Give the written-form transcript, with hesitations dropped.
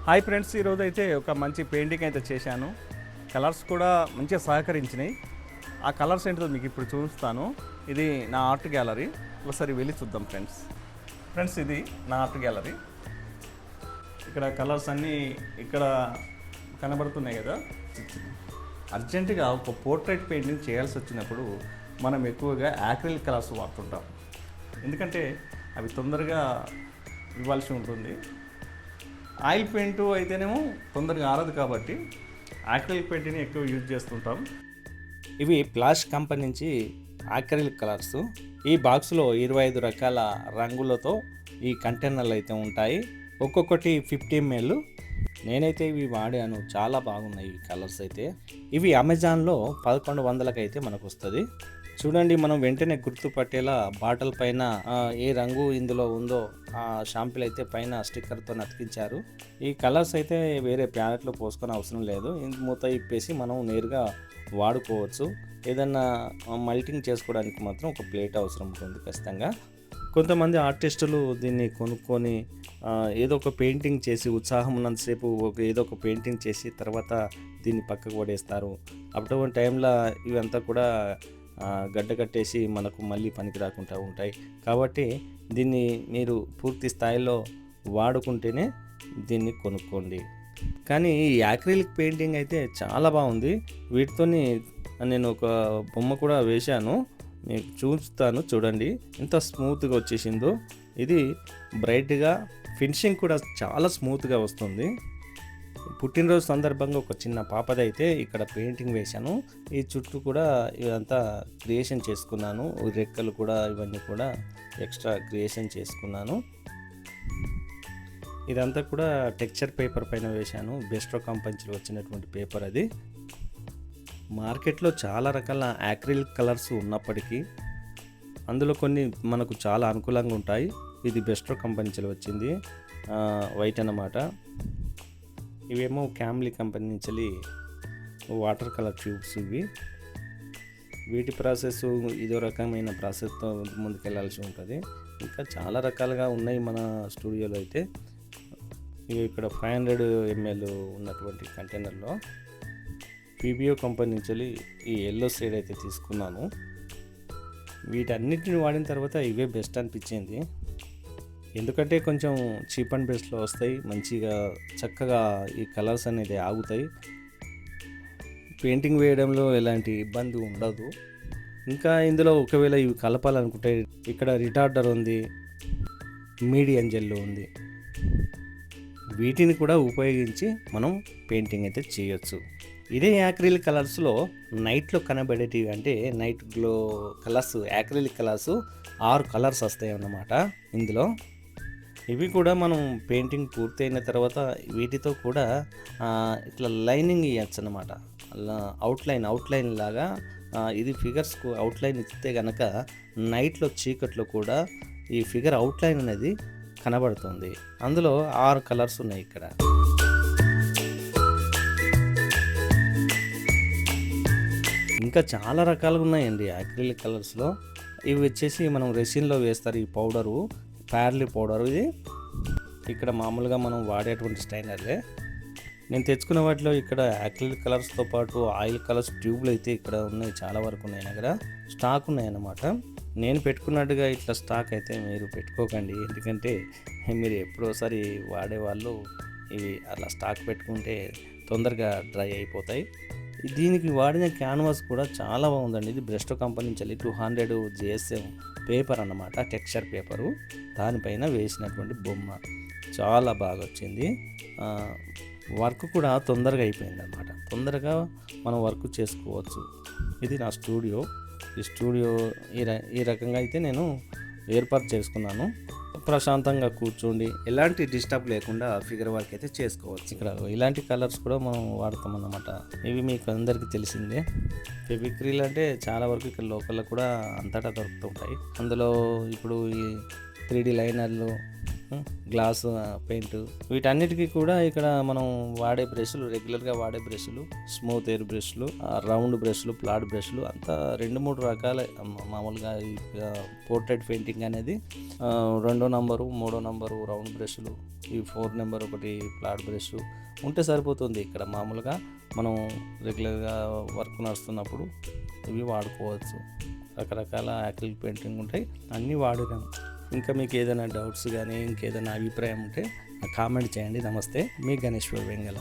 Hi friends, ఈరోజు అయితే ఒక మంచి పెయింటింగ్ అయితే చేశాను. కలర్స్ కూడా మంచిగా సహకరించినాయి. ఆ కలర్స్ ఏంటో మీకు ఇప్పుడు చూపిస్తాను. ఇది నా ఆర్ట్ గ్యాలరీ. ఒకసారి వెళ్ళి చూద్దాం ఫ్రెండ్స్. ఇది నా ఆర్ట్ గ్యాలరీ. ఇక్కడ కలర్స్ అన్నీ ఇక్కడ కనబడుతున్నాయి కదా. అర్జెంటుగా ఒక పోర్ట్రైట్ పెయింటింగ్ చేయాల్సి వచ్చినప్పుడు మనం ఎక్కువగా యాక్రిలిక్ కలర్స్ వాడుతుంటాం. ఎందుకంటే అవి తొందరగా ఇవ్వాల్సి ఉంటుంది. ఆయిల్ పెయింట్ అయితేనేమో తొందరగా ఆరదు కాబట్టి యాక్రిలిక్ పెయింట్ని ఎక్కువ యూజ్ చేస్తుంటాం. ఇవి ప్లాష్ కంపెనీ నుంచి యాక్రిలిక్ కలర్స్. ఈ బాక్స్లో 25 రకాల రంగులతో ఈ కంటైనర్లు అయితే ఉంటాయి. ఒక్కొక్కటి 50 ml. నేనైతే ఇవి వాడాను, చాలా బాగున్నాయి ఈ కలర్స్ అయితే. ఇవి అమెజాన్లో 1100కి అయితే మనకు వస్తుంది. చూడండి, మనం వెంటనే గుర్తుపట్టేలా బాటిల్ పైన ఏ రంగు ఇందులో ఉందో ఆ షాంపిల్ అయితే పైన స్టిక్కర్తో అతికించారు. ఈ కలర్స్ అయితే వేరే ప్యాలెట్లో పోసుకొని అవసరం లేదు. మూత ఇప్పేసి మనం నేరుగా వాడుకోవచ్చు. ఏదన్నా మల్టింగ్ చేసుకోవడానికి మాత్రం ఒక ప్లేట్ అవసరం ఉంటుంది ఖచ్చితంగా. కొంతమంది ఆర్టిస్టులు దీన్ని కొనుక్కొని ఏదో ఒక పెయింటింగ్ చేసి, ఉత్సాహం ఉన్నంతసేపు ఏదో ఒక పెయింటింగ్ చేసి తర్వాత దీన్ని పక్కకు పడేస్తారు. అటువంటి టైంలో ఇవంతా కూడా గడ్డ కట్టేసి మనకు మళ్ళీ పనికి రాకుండా ఉంటాయి. కాబట్టి దీన్ని మీరు పూర్తి స్థాయిలో వాడుకుంటేనే దీన్ని కొనుక్కోండి. కానీ ఈ యాక్రిలిక్ పెయింటింగ్ అయితే చాలా బాగుంది. వీటితోని నేను ఒక బొమ్మ కూడా వేశాను, మీకు చూస్తాను చూడండి ఎంత స్మూత్గా వచ్చేసిందో. ఇది బ్రైట్గా, ఫినిషింగ్ కూడా చాలా స్మూత్గా వస్తుంది. పుట్టినరోజు సందర్భంగా ఒక చిన్న పాపదైతే ఇక్కడ పెయింటింగ్ వేశాను. ఈ చుట్టూ కూడా ఇదంతా క్రియేషన్ చేసుకున్నాను. రెక్కలు కూడా ఇవన్నీ కూడా ఎక్స్ట్రా క్రియేషన్ చేసుకున్నాను. ఇదంతా కూడా టెక్స్చర్ పేపర్ పైన వేశాను. బెస్ట్రో కంపెనీలో వచ్చినటువంటి పేపర్ అది. మార్కెట్లో చాలా రకాల యాక్రిలిక్ కలర్స్ ఉన్నప్పటికీ అందులో కొన్ని మనకు చాలా అనుకూలంగా ఉంటాయి. ఇది బెస్ట్రో కంపెనీలో వచ్చింది, వైట్ అన్నమాట. ఇవేమో క్యామ్లీ కంపెనీ నుంచి వాటర్ కలర్ ట్యూబ్స్. వీటి ప్రాసెస్ ఇదో రకమైన ప్రాసెస్తో ముందుకెళ్లాల్సి ఉంటుంది. ఇంకా చాలా రకాలుగా ఉన్నాయి మన స్టూడియోలో అయితే. ఇవి ఇక్కడ 500 ml ఉన్నటువంటి కంటైనర్లో పీబీఓ కంపెనీ నుంచి ఈ ఎల్లో షేడ్ అయితే తీసుకున్నాను. వీటన్నిటిని వాడిన తర్వాత ఇవే బెస్ట్ అనిపించింది. ఎందుకంటే కొంచెం చీప్ అండ్ బెస్ట్లో వస్తాయి, మంచిగా చక్కగా ఈ కలర్స్ అనేది ఆగుతాయి. పెయింటింగ్ వేయడంలో ఎలాంటి ఇబ్బంది ఉండదు. ఇంకా ఇందులో ఒకవేళ ఇవి కలపాలనుకుంటే ఇక్కడ రిటార్డర్ ఉంది, మీడియం జెల్ ఉంది. వీటిని కూడా ఉపయోగించి మనం పెయింటింగ్ అయితే చేయొచ్చు. ఇదే యాక్రిలిక్ కలర్స్లో నైట్లో కనబడేటివి, అంటే night glow colours, acrylic colours 6 colours వస్తాయి అన్నమాట ఇందులో. ఇవి కూడా మనం పెయింటింగ్ పూర్తయిన తర్వాత వీటితో కూడా ఇట్లా లైనింగ్ ఇవ్వచ్చు అన్నమాట. అలా అవుట్లైన్ లాగా ఇది ఫిగర్స్కు అవుట్లైన్ ఇస్తే కనుక నైట్లో చీకట్లో కూడా ఈ ఫిగర్ అవుట్లైన్ అనేది కనబడుతుంది. అందులో 6 కలర్స్ ఉన్నాయి ఇక్కడ. ఇంకా చాలా రకాలుగా ఉన్నాయండి యాక్రిలిక్ కలర్స్లో. ఇవి వచ్చేసి మనం రెసిన్లో వేస్తారు. ఈ పౌడరు ప్యార్లీ పౌడరు. ఇది ఇక్కడ మామూలుగా మనం వాడేటువంటి స్టైనర్లే. నేను తెచ్చుకున్న వాటిలో ఇక్కడ యాక్రిలిక్ కలర్స్తో పాటు ఆయిల్ కలర్స్ ట్యూబ్లు అయితే ఇక్కడ ఉన్నాయి, చాలా వరకు ఉన్నాయి. నా దగ్గర స్టాక్ ఉన్నాయన్నమాట. నేను పెట్టుకున్నట్టుగా ఇట్లా స్టాక్ అయితే మీరు పెట్టుకోకండి. ఎందుకంటే మీరు ఎప్పుడోసారి వాడేవాళ్ళు ఇవి అలా స్టాక్ పెట్టుకుంటే తొందరగా డ్రై అయిపోతాయి. దీనికి వాడిన క్యాన్వాస్ కూడా చాలా బాగుందండి. ఇది బ్రెస్టో కంపెనీ నుంచి 200 GSM పేపర్ అన్నమాట, టెక్స్చర్ పేపరు. దానిపైన వేసినటువంటి బొమ్మ చాలా బాగా వచ్చింది. వర్క్ కూడా తొందరగా అయిపోయింది అన్నమాట. తొందరగా మనం వర్క్ చేసుకోవచ్చు. ఇది నా స్టూడియో. ఈ స్టూడియో ఈ రకంగా అయితే నేను ఏర్పాటు చేసుకున్నాను. ప్రశాంతంగా కూర్చోండి, ఎలాంటి డిస్టర్బ్ లేకుండా ఫిగర్ వర్క్ అయితే చేసుకోవచ్చు. ఇక్కడ ఇలాంటి కలర్స్ కూడా మనం వాడతాం అన్నమాట. ఇవి మీకు అందరికీ తెలిసిందే. ఫెవిక్రిల్ అంటే చాలా వరకు ఇక్కడ లోకల్లో కూడా అంతటా దొరుకుతుంటాయి. అందులో ఇప్పుడు ఈ 3D లైనర్లు, గ్లాస్ పెయింట్, వీటన్నిటికీ కూడా ఇక్కడ మనం వాడే బ్రష్లు, రెగ్యులర్గా వాడే బ్రష్లు, స్మూత్ ఎయిర్ బ్రష్లు, రౌండ్ బ్రష్లు, ఫ్లాట్ బ్రష్లు అంతా 2-3 రకాల. మామూలుగా ఈ పోర్ట్రేట్ పెయింటింగ్ అనేది 2వ నంబరు, 3వ నంబరు రౌండ్ బ్రష్లు, ఈ 4 నెంబర్ ఒకటి ఫ్లాట్ బ్రష్ ఉంటే సరిపోతుంది. ఇక్కడ మామూలుగా మనం రెగ్యులర్గా వర్క్ నడుస్తున్నప్పుడు ఇవి వాడుకోవచ్చు. రకరకాల యాక్రిలిక్ పెయింటింగ్ ఉంటాయి, అన్నీ వాడినాం. ఇంకా మీకు ఏదైనా డౌట్స్ కానీ ఇంకేదైనా అభిప్రాయం ఉంటే కామెంట్ చేయండి. నమస్తే, మీ గణేశ్వర్ వెంగళ.